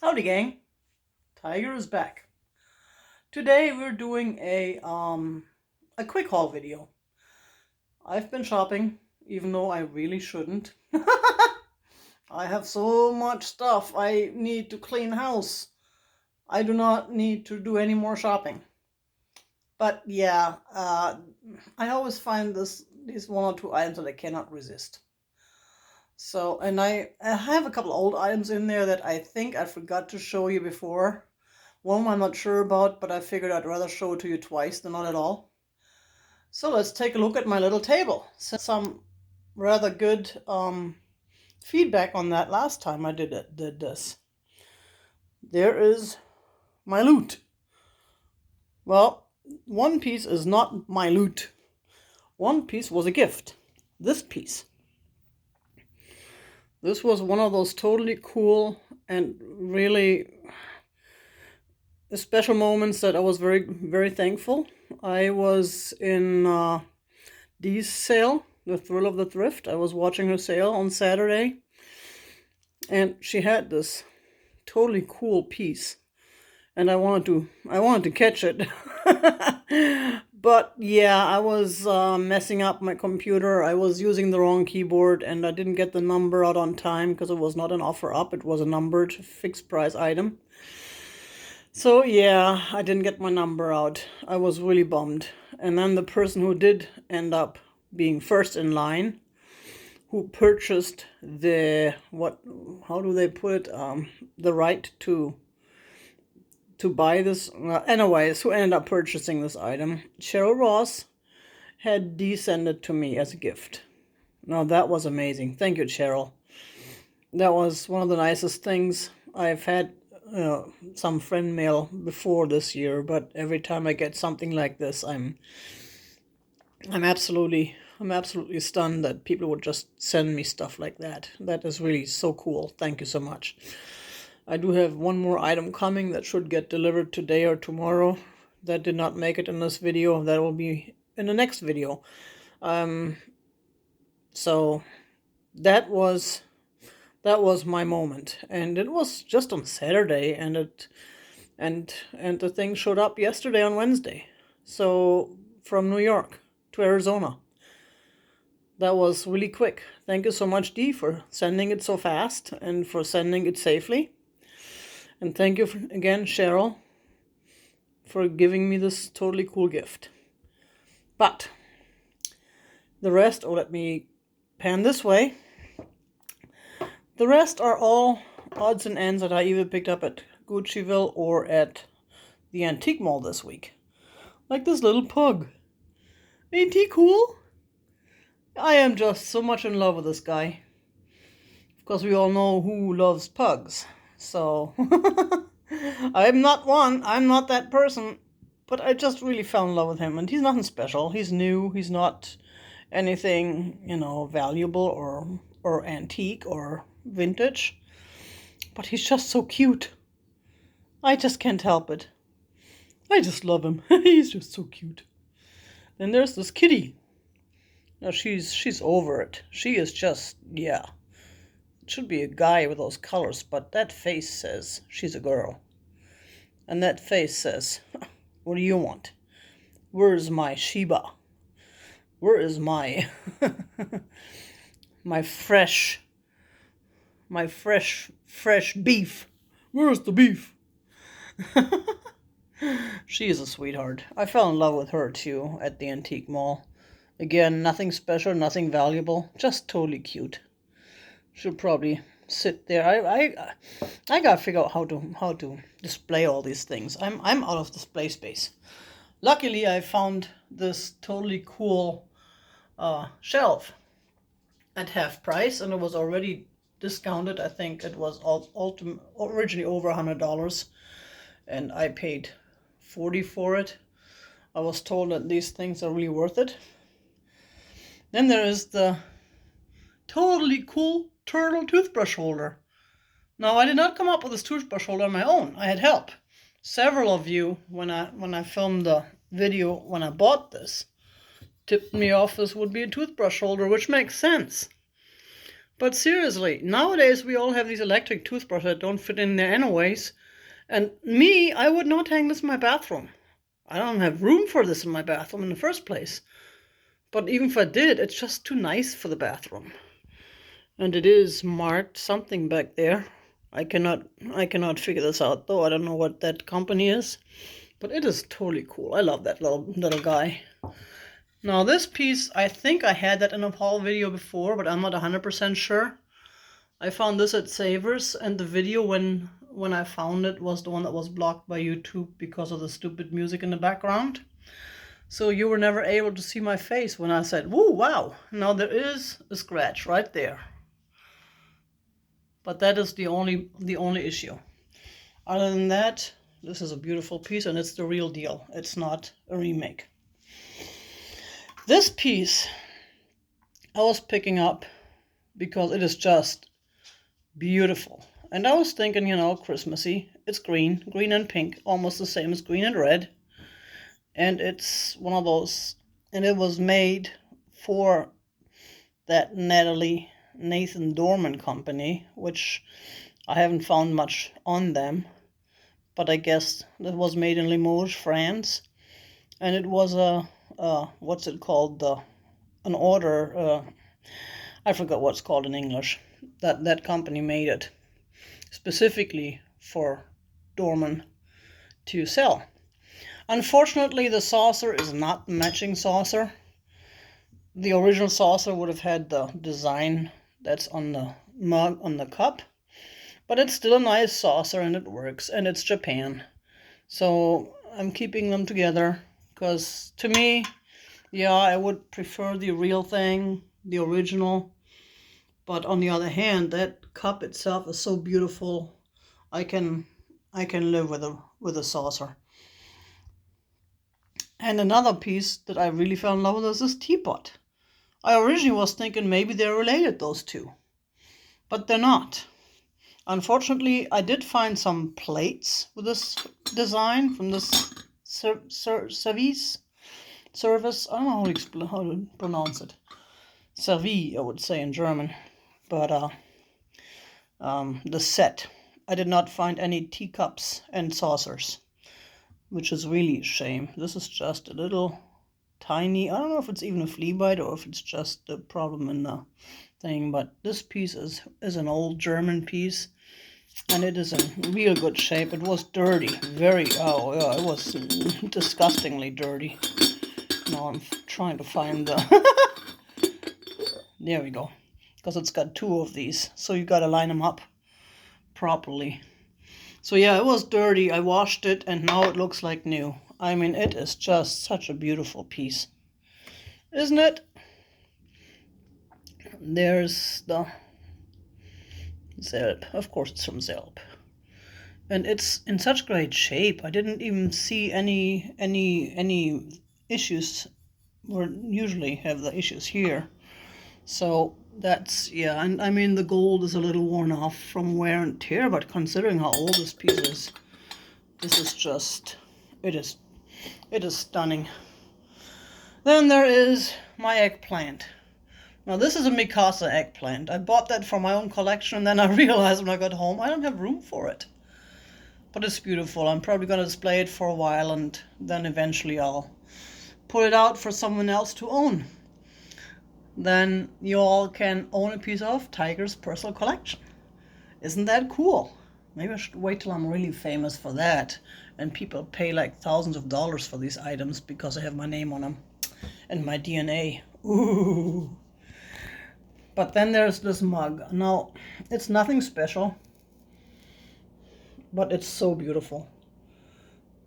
Howdy gang, Tiger is back. Today we're doing a quick haul video. I've been shopping, even though I really shouldn't. I have so much stuff. I need to clean house. I do not need to do any more shopping. But yeah, I always find these one or two items that I cannot resist. So, and I have a couple old items in there that I think I forgot to show you before. One I'm not sure about, but I figured I'd rather show it to you twice than not at all. So let's take a look at my little table. Some rather good feedback on that last time I did this. There is my loot. Well, one piece is not my loot. One piece was a gift. This piece. This was one of those totally cool and really special moments that I was very, very thankful. I was in Dee's sale, the Thrill of the Thrift. I was watching her sale on Saturday, and she had this totally cool piece, and I wanted to catch it. But yeah, I was messing up my computer. I was using the wrong keyboard, and I didn't get the number out on time because it was not an offer up. It was a numbered fixed price item. So yeah, I didn't get my number out. I was really bummed. And then the person who did end up being first in line, who purchased how do they put it, the right to buy this, anyways, who ended up purchasing this item, Cheryl Ross, had descended to me as a gift. Now that was amazing. Thank you, Cheryl. That was one of the nicest things. I've had some friend mail before this year, but every time I get something like this, I'm absolutely stunned that people would just send me stuff like that. That is really so cool. Thank you so much. I do have one more item coming that should get delivered today or tomorrow. That did not make it in this video. That will be in the next video. So that was my moment, and it was just on Saturday, and the thing showed up yesterday on Wednesday. So from New York to Arizona. That was really quick. Thank you so much, Dee, for sending it so fast and for sending it safely. And thank you again, Cheryl, for giving me this totally cool gift. But the rest, let me pan this way. The rest are all odds and ends that I either picked up at Guccieville or at the Antique Mall this week. Like this little pug. Ain't he cool? I am just so much in love with this guy. Of course, we all know who loves pugs. So, I'm not that person. But I just really fell in love with him. And he's nothing special. He's new. He's not anything, valuable or antique or vintage, but he's just so cute. I just can't help it. I just love him. He's just so cute. Then there's this kitty. Now she's over it. She is just, yeah. It should be a guy with those colors, but that face says she's a girl. And that face says, what do you want? Where's my Sheba? Where is my my fresh beef? Where's the beef? She is a sweetheart. I fell in love with her too at the Antique Mall. Again, nothing special, nothing valuable, just totally cute. She'll probably sit there. I gotta figure out how to display all these things. I'm out of display space. Luckily, I found this totally cool shelf at half price, and it was already discounted. I think it was originally over $100, and I paid $40 for it. I was told that these things are really worth it. Then there is the totally cool turtle toothbrush holder. Now, I did not come up with this toothbrush holder on my own. I had help. Several of you, when I filmed the video when I bought this, tipped me off this would be a toothbrush holder, which makes sense. But seriously, nowadays we all have these electric toothbrushes that don't fit in there anyways. And me, I would not hang this in my bathroom. I don't have room for this in my bathroom in the first place. But even if I did, it's just too nice for the bathroom. And it is marked something back there. I cannot figure this out though. I don't know what that company is. But it is totally cool. I love that little guy. Now this piece, I think I had that in a haul video before, but I'm not 100% sure. I found this at Savers, and the video when I found it was the one that was blocked by YouTube because of the stupid music in the background. So you were never able to see my face when I said, "Woo, wow." Now there is a scratch right there. But that is the only issue. Other than that, this is a beautiful piece, and it's the real deal. It's not a remake. This piece I was picking up because it is just beautiful. And I was thinking, Christmassy. It's green and pink, almost the same as green and red. And it's one of those, and it was made for that Nathan Dorman company, which I haven't found much on them. But I guess it was made in Limoges, France. And it was what's it called? An order. I forgot what's called in English. That company made it specifically for Dorman to sell. Unfortunately, the saucer is not the matching saucer. The original saucer would have had the design that's on the mug, on the cup. But it's still a nice saucer and it works, and it's Japan. So I'm keeping them together because to me, yeah, I would prefer the real thing, the original. But on the other hand, that cup itself is so beautiful. I can live with a saucer. And another piece that I really fell in love with is this teapot. I originally was thinking maybe they're related, those two. But they're not. Unfortunately, I did find some plates with this design from this service. I don't know how to pronounce it. Service, I would say in German. But the set. I did not find any teacups and saucers, which is really a shame. This is just a little tiny, I don't know if it's even a flea bite or if it's just a problem in the thing, but this piece is an old German piece, and it is in real good shape. It was dirty, it was disgustingly dirty. Now I'm trying to find the, there we go, because it's got two of these, so you got to line them up properly. So yeah, it was dirty. I washed it and now it looks like new. I mean, it is just such a beautiful piece, isn't it? There's the Zelb. Of course it's from Zelb. And it's in such great shape. I didn't even see any issues. We usually have the issues here. So that's, yeah, and I mean the gold is a little worn off from wear and tear, but considering how old this piece is, this is just, it is stunning. Then there is my eggplant. Now this is a Mikasa eggplant. I bought that for my own collection, and then I realized when I got home I don't have room for it. But it's beautiful. I'm probably going to display it for a while, and then eventually I'll put it out for someone else to own. Then you all can own a piece of Tiger's personal collection. Isn't that cool? Maybe I should wait till I'm really famous for that, and people pay like thousands of dollars for these items because I have my name on them and my DNA. Ooh. But then there's this mug. Now, it's nothing special, but it's so beautiful.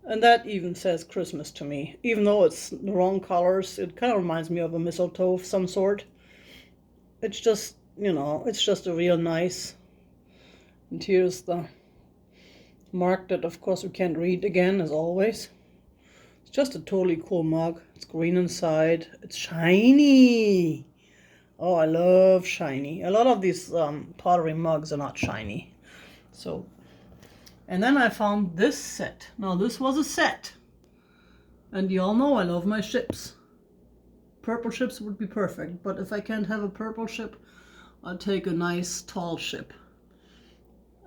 And that even says Christmas to me. Even though it's the wrong colors, it kind of reminds me of a mistletoe of some sort. It's just, it's just a real nice. And here's the mark that, of course, we can't read again, as always. It's just a totally cool mug. It's green inside. It's shiny. Oh, I love shiny. A lot of these pottery mugs are not shiny. So, and then I found this set. Now, this was a set. And you all know I love my ships. Purple ships would be perfect. But if I can't have a purple ship, I'll take a nice tall ship.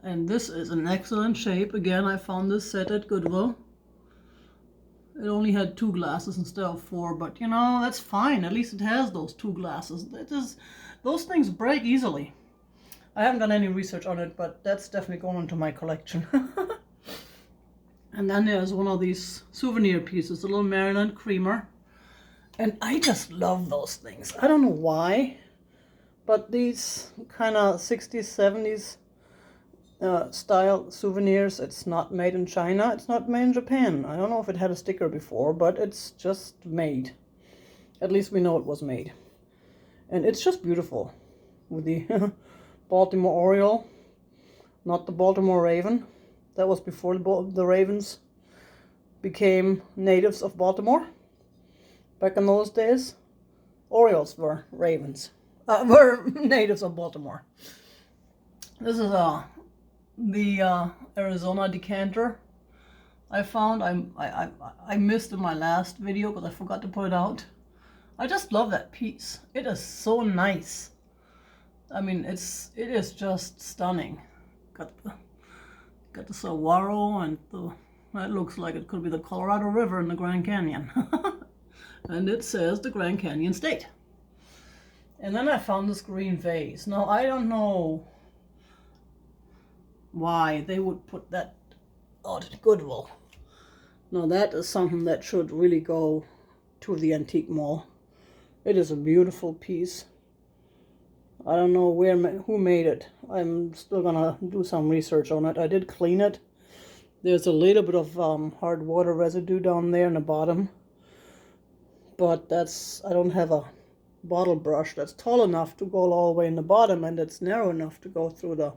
And this is an excellent shape. Again, I found this set at Goodwill. It only had 2 glasses instead of 4, but you know, that's fine. At least it has those 2 glasses. Those things break easily. I haven't done any research on it, but that's definitely going into my collection. And then there's one of these souvenir pieces, a little Maryland creamer. And I just love those things. I don't know why, but these kind of 60s, 70s style souvenirs, it's not made in China, it's not made in Japan. I don't know if it had a sticker before, but it's just made. At least we know it was made. And it's just beautiful with the Baltimore Oriole, not the Baltimore Raven. That was before the Ravens became natives of Baltimore. Back in those days, Orioles were were natives of Baltimore. This is the Arizona Decanter I found. I missed in my last video because I forgot to put it out. I just love that piece. It is so nice. I mean, it is just stunning. Got the saguaro, and that looks like it could be the Colorado River in the Grand Canyon. And it says the Grand Canyon State. And then I found this green vase. Now, I don't know why they would put that out at Goodwill. Now, that is something that should really go to the antique mall. It is a beautiful piece. I don't know who made it. I'm still gonna do some research on it. I did clean it. There's a little bit of hard water residue down there in the bottom. But I don't have a bottle brush that's tall enough to go all the way in the bottom, and it's narrow enough to go through the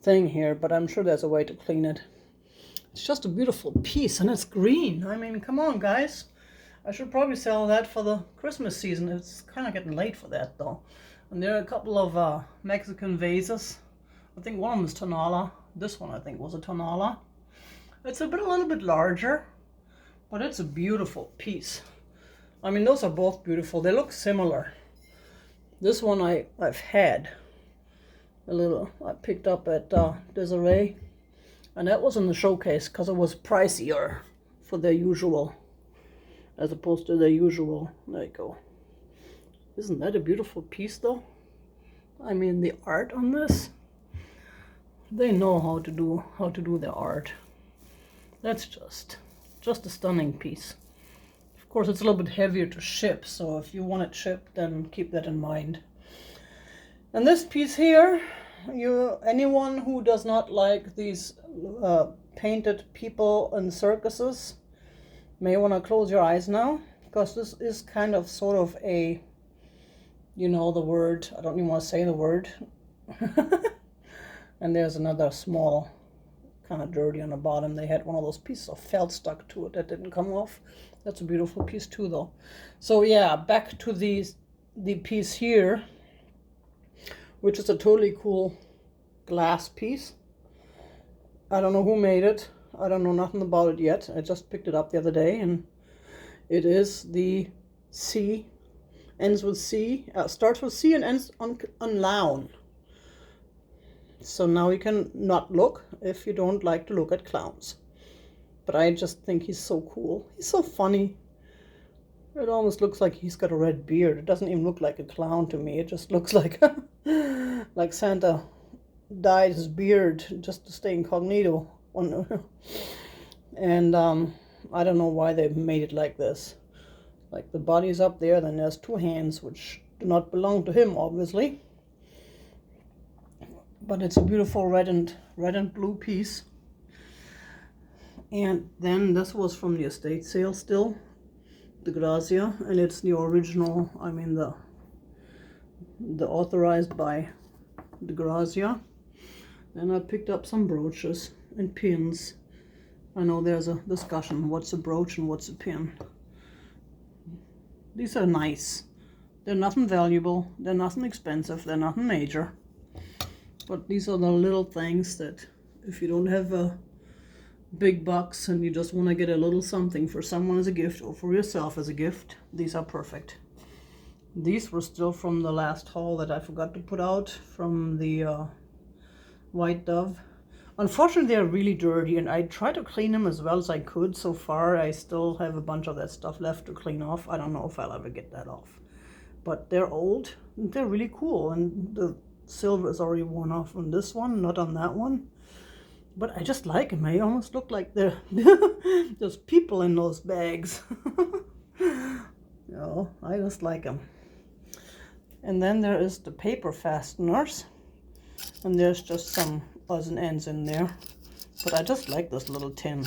thing here, but I'm sure there's a way to clean it. It's just a beautiful piece, and it's green. I mean, come on, guys. I should probably sell that for the Christmas season. It's kind of getting late for that, though. And there are a couple of Mexican vases. I think one of them is Tonala. This one, I think, was a Tonala. It's a little bit larger, but it's a beautiful piece. I mean, those are both beautiful. They look similar. This one I've had I picked up at Desiree, and that was in the showcase because it was pricier for their usual, as opposed to their usual. There you go. Isn't that a beautiful piece, though? I mean, the art on this, they know how to do their art. That's just a stunning piece. Of course, it's a little bit heavier to ship, so if you want it shipped, then keep that in mind. And this piece here, anyone who does not like these painted people in circuses may want to close your eyes now, because this is kind of sort of a, you know the word, I don't even want to say the word. And there's another small, kind of dirty on the bottom. They had one of those pieces of felt stuck to it that didn't come off. That's a beautiful piece too, though. So yeah, back to the piece here, which is a totally cool glass piece. I don't know who made it. I don't know nothing about it yet. I just picked it up the other day, and it is the C, ends with C, starts with C and ends on lawn. So now you can not look if you don't like to look at clowns. But I just think he's so cool. He's so funny. It almost looks like he's got a red beard. It doesn't even look like a clown to me. It just looks like like Santa dyed his beard just to stay incognito. And I don't know why they made it like this. Like the body's up there, then there's 2 hands which do not belong to him, obviously. But it's a beautiful red and blue piece. And then this was from the estate sale still, the Grazia, and it's the original, I mean the authorized by the Grazia. Then I picked up some brooches and pins. I know there's a discussion, what's a brooch and what's a pin. These are nice. They're nothing valuable, they're nothing expensive, they're nothing major. But these are the little things that if you don't have big bucks and you just want to get a little something for someone as a gift or for yourself as a gift, these are perfect. These were still from the last haul that I forgot to put out from the White Dove. Unfortunately, they're really dirty, and I tried to clean them as well as I could. So far, I still have a bunch of that stuff left to clean off. I don't know if I'll ever get that off. But they're old. They're really cool, and the silver is already worn off on this one, not on that one. But I just like them. They almost look like there's people in those bags. I just like them. And then there is the paper fasteners. And there's just some odds and ends in there. But I just like this little tin.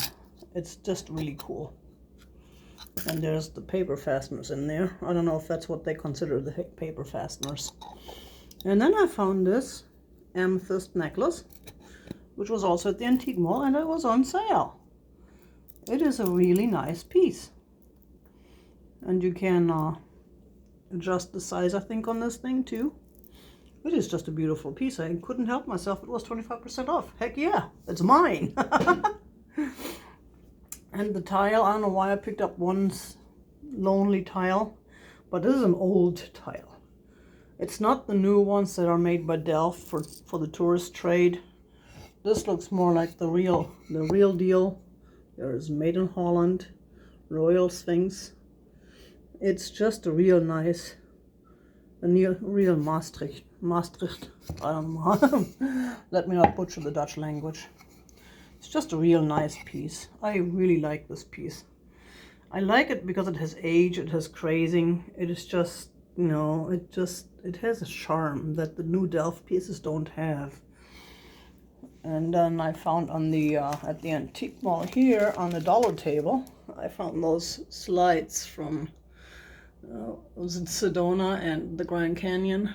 It's just really cool. And there's the paper fasteners in there. I don't know if that's what they consider the paper fasteners. And then I found this Amethyst Necklace, which was also at the antique mall, and it was on sale. It is a really nice piece. And you can adjust the size, I think, on this thing too. It is just a beautiful piece. I couldn't help myself. It was 25% off. Heck yeah, it's mine. And the tile, I don't know why I picked up one lonely tile, but this is an old tile. It's not the new ones that are made by Delft for the tourist trade. This looks more like the real deal. There is Made in Holland, Royal Sphinx. It's just a real nice, real Maastricht. I don't know. Let me not butcher the Dutch language. It's just a real nice piece. I really like this piece. I like it because it has age, it has crazing. It is just, it has a charm that the new Delft pieces don't have. And then I found on the at the antique mall here on the dollar table, I found those slides from was it Sedona and the Grand Canyon,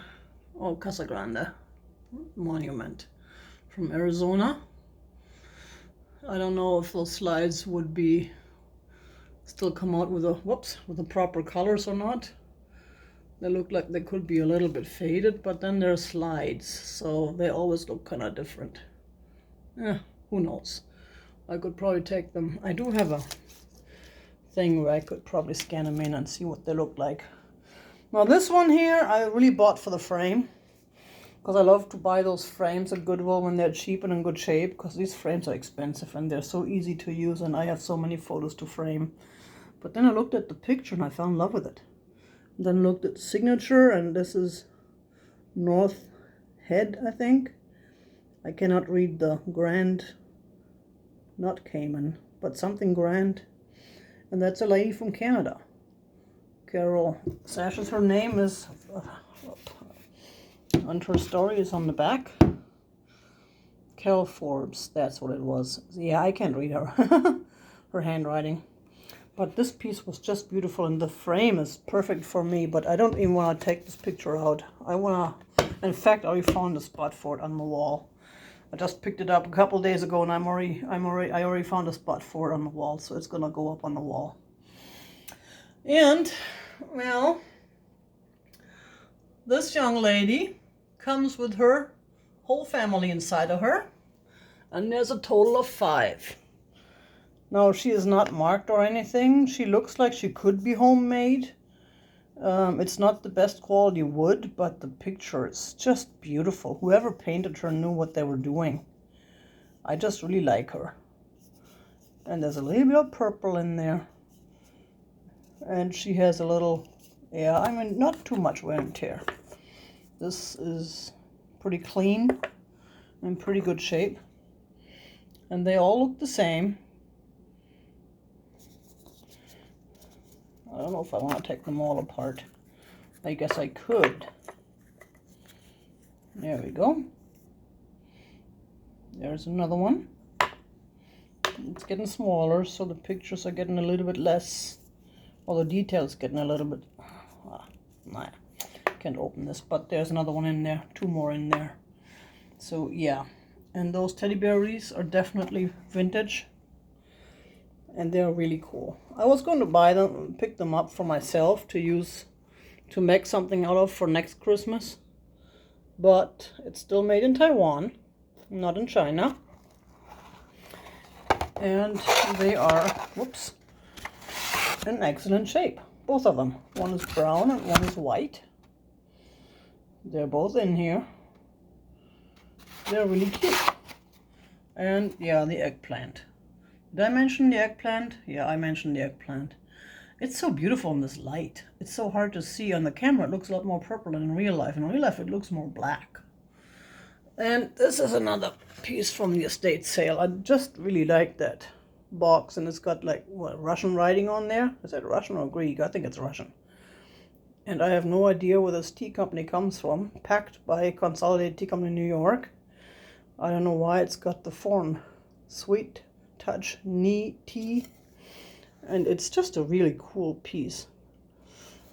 or Casa Grande Monument from Arizona. I don't know if those slides would be still come out with the proper colors or not. They look like they could be a little bit faded, but then they're slides, so they always look kind of different. Who knows? I could probably take them. I do have a thing where I could probably scan them in and see what they look like. Now this one here I really bought for the frame, because I love to buy those frames at Goodwill when they're cheap and in good shape, because these frames are expensive and they're so easy to use, and I have so many photos to frame. But then I looked at the picture and I fell in love with it. And then looked at the signature, and this is North Head, I think. I cannot read the Grand, not Cayman, but something Grand. And that's a lady from Canada. Carol Sashes, her name is, and her story is on the back. Carol Forbes, that's what it was. Yeah, I can't read her, her handwriting. But this piece was just beautiful, and the frame is perfect for me, but I don't even want to take this picture out. In fact, I already found a spot for it on the wall. I just picked it up a couple days ago, and I already found a spot for it on the wall, so it's gonna go up on the wall. And, well, this young lady comes with her whole family inside of her, and there's a total of 5. Now, she is not marked or anything. She looks like she could be homemade. It's not the best quality wood, but the picture is just beautiful. Whoever painted her knew what they were doing. I just really like her. And there's a little bit of purple in there. And she has a little, not too much wear and tear. This is pretty clean and pretty good shape. And they all look the same. I don't know if I want to take them all apart. I guess I could. There we go. There's another one. It's getting smaller, so the pictures are getting a little bit less. Well, the details getting a little bit. Can't open this, but there's another one in there. 2 more in there. So yeah, and those teddy bears are definitely vintage. And they're really cool. I was going to buy them, pick them up for myself to use, to make something out of for next Christmas. But it's still made in Taiwan, not in China. And they are, in excellent shape. both of them. One is brown and one is white. They're both in here. They're really cute. And yeah, the eggplant. Did I mention the eggplant? Yeah, I mentioned the eggplant. It's so beautiful in this light. It's so hard to see on the camera. It looks a lot more purple than in real life. In real life, it looks more black. And this is another piece from the estate sale. I just really like that box, and it's got like what, Russian writing on there. Is that Russian or Greek? I think it's Russian. And I have no idea where this tea company comes from. Packed by Consolidated Tea Company New York. I don't know why it's got the font Sweet Touch Tea. And it's just a really cool piece.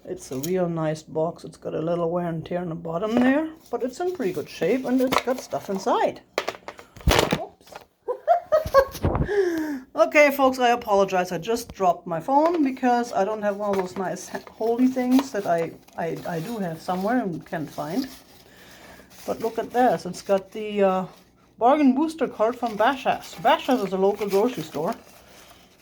It's a real nice box. It's got a little wear and tear on the bottom there, but it's in pretty good shape, and it's got stuff inside. Oops. Okay, folks, I apologize. I just dropped my phone because I don't have one of those nice holdy things that I do have somewhere and can't find. But look at this. It's got the bargain booster card from Vases. Vases is a local grocery store.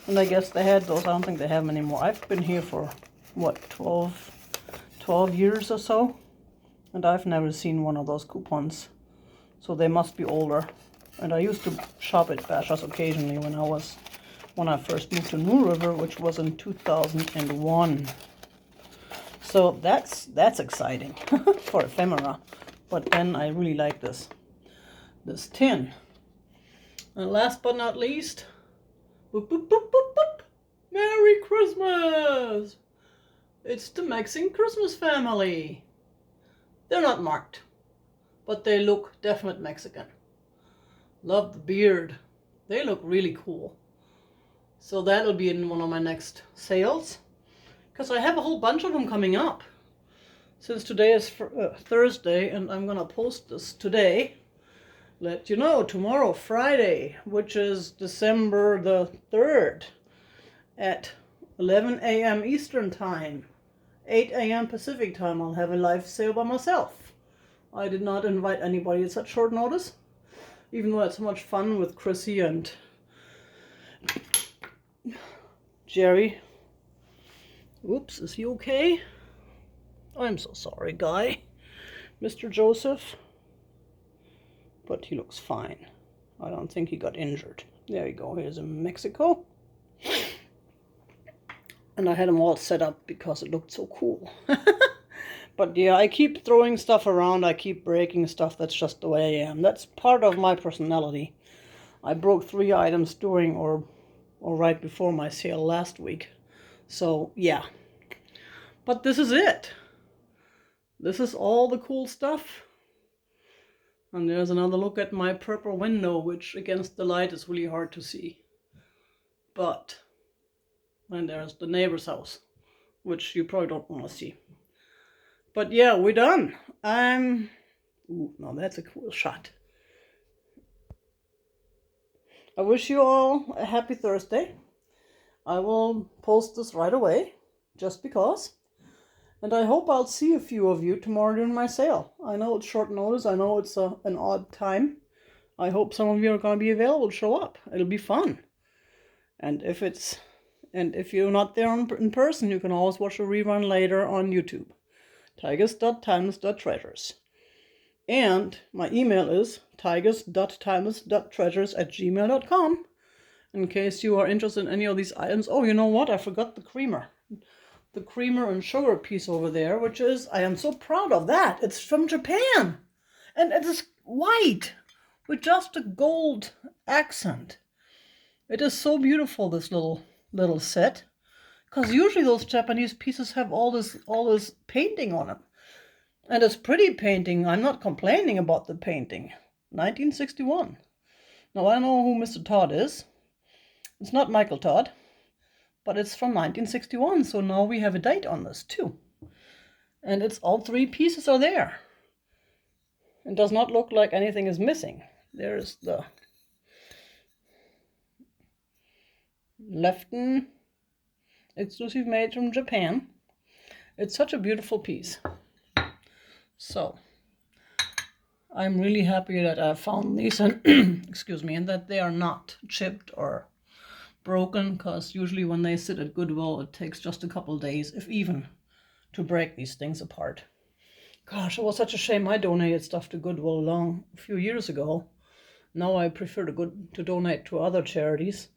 And I guess they had those. I don't think they have them anymore. I've been here for, what, 12 years or so? And I've never seen one of those coupons. So they must be older. And I used to shop at Vases occasionally when I first moved to New River, which was in 2001. So that's exciting for ephemera. But then I really like this tin. And last but not least, boop, boop, boop, boop, boop. Merry Christmas! It's the Mexican Christmas family. They're not marked, but they look definite Mexican. Love the beard. They look really cool. So that'll be in one of my next sales, because I have a whole bunch of them coming up. Since today is Thursday, and I'm gonna post this today, let you know tomorrow, Friday, which is December the 3rd, at 11 a.m. Eastern Time, 8 a.m. Pacific Time, I'll have a live sale by myself. I did not invite anybody at such short notice, even though I had so much fun with Chrissy and Jerry. Oops, is he okay? I'm so sorry, Guy. Mr. Joseph. But he looks fine. I don't think he got injured. There you go. Here's in Mexico. And I had them all set up because it looked so cool. But yeah, I keep throwing stuff around. I keep breaking stuff. That's just the way I am. That's part of my personality. I broke 3 items during or right before my sale last week. So yeah. But this is it. This is all the cool stuff. And there's another look at my purple window, which against the light is really hard to see. But, and there's the neighbor's house, which you probably don't want to see. But yeah, we're done. Ooh, now that's a cool shot. I wish you all a happy Thursday. I will post this right away, just because. And I hope I'll see a few of you tomorrow during my sale. I know it's short notice. I know it's an odd time. I hope some of you are going to be available to show up. It'll be fun. And if you're not there in person, you can always watch a rerun later on YouTube. tigers.timeless.treasures. And my email is tigers.timeless.treasures@gmail.com. In case you are interested in any of these items. Oh, you know what? I forgot the creamer. The creamer and sugar piece over there, which is, I am so proud of that. It's from Japan. And it is white with just a gold accent. It is so beautiful, this little set. Because usually those Japanese pieces have all this painting on them. And it's pretty painting. I'm not complaining about the painting. 1961. Now, I don't know who Mr. Todd is. It's not Michael Todd. But it's from 1961, so now we have a date on this too. And it's all 3 pieces are there. It does not look like anything is missing. There's the Lefton exclusive made from Japan. It's such a beautiful piece. So, I'm really happy that I found these and excuse me, and that they are not chipped or broken, because usually when they sit at Goodwill, it takes just a couple days, if even, to break these things apart. Gosh, it was such a shame I donated stuff to Goodwill a few years ago. Now I prefer to donate to other charities,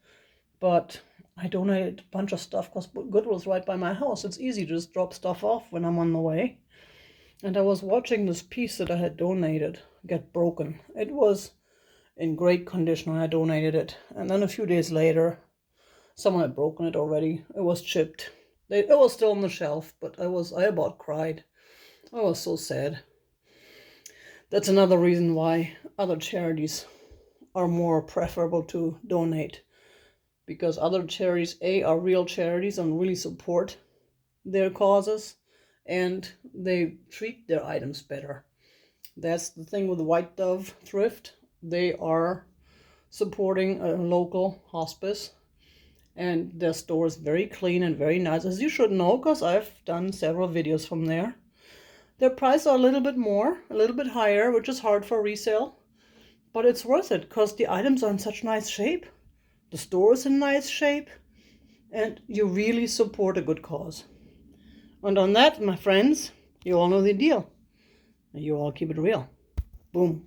but I donated a bunch of stuff because Goodwill's right by my house. It's easy to just drop stuff off when I'm on the way. And I was watching this piece that I had donated get broken. It was in great condition when I donated it. And then a few days later, someone had broken it already. It was chipped. It was still on the shelf, but I about cried. I was so sad. That's another reason why other charities are more preferable to donate. Because other charities, A, are real charities and really support their causes, and they treat their items better. That's the thing with the White Dove Thrift. They are supporting a local hospice, and their store is very clean and very nice, as you should know, because I've done several videos from there. Their prices are a little bit higher, which is hard for resale, but it's worth it because the items are in such nice shape. The store is in nice shape, and you really support a good cause. And on that, my friends, you all know the deal. You all keep it real. Boom.